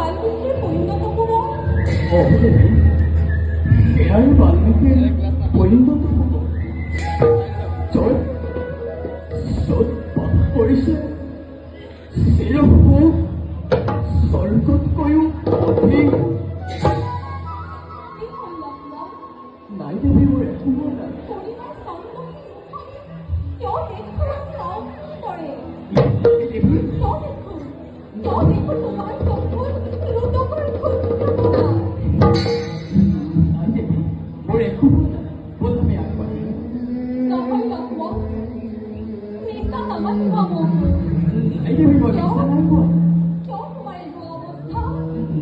বাল্মিকীৰ পৰিণত হ'ব। সেয়াই বাল্মিকীৰ পৰিণত হ'ব। য'ত বাস কৰিছে চিৰসুখ স্বৰ্গতকৈও অধিক। নাই দেৱী, মোৰ একো হোৱা নাই। মোৰ একো হোৱা নাই। ব'ল আমি আগবাঢ়ি। নাই দেৱী, মই মিছা নাই কোৱা।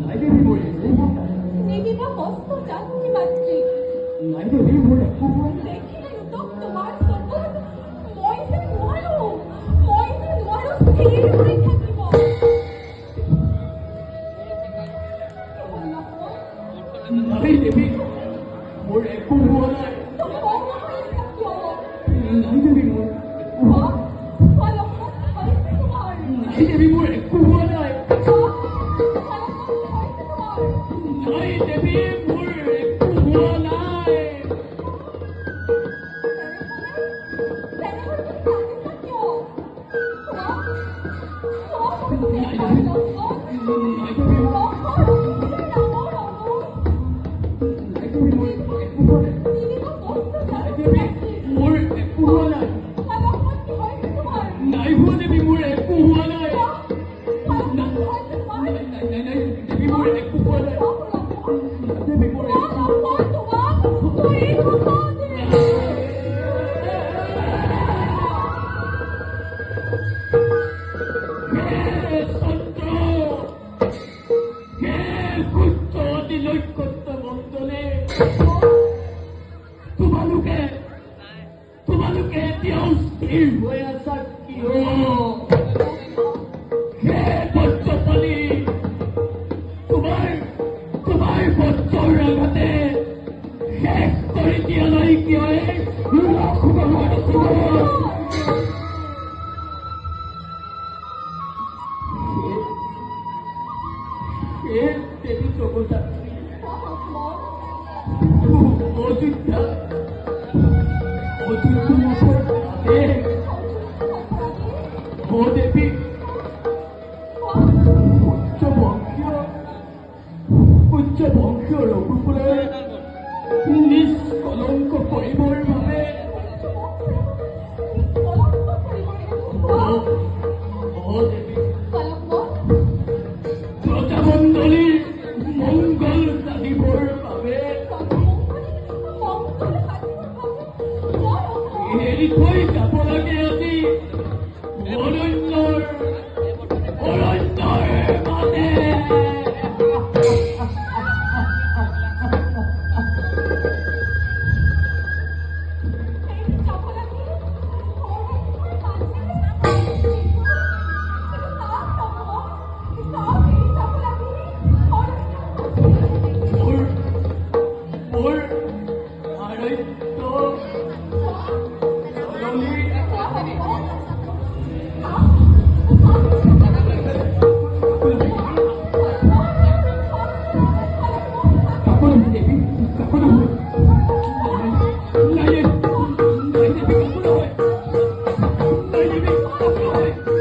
নাই দেৱী, মোৰ একো হোৱা নাই। নাই দেৱী, মোৰ একো হোৱা নাই। নাই দেৱী, মোৰ একো হোৱা নাই। নাই দেৱী, মোৰ একো হোৱা নাই। নাই দেৱী, মোৰ একো হোৱা নাই। নাই দেৱী, মোৰ একো হোৱা নাই। নাই হোৱা দেৱী, মোৰ একো হোৱা নাই। দেৱী, মোৰ একো হোৱা নাই। দেৱী, মোৰ তোমালোকে এতিয়াও স্থিৰ হৈ আছা কিয়? হে বজ্ৰপালি, তোমাৰ বজ্ৰৰ আগতে শেষ কৰি দিয়া নাই কিয়? দেৱী জগদ্ধাত্ৰী, অযোধ্যা দেৱী উচ্চ বংশীয় ৰঘুকুলে নিষ্কলংক কৰিবৰ বাবে প্ৰজামণ্ডলীৰ মংগল সাধিবৰ বাবে এৰি থৈ যাব লাগে আজি অৰণ্যৰ মাজে। মোৰ আৰাধ্য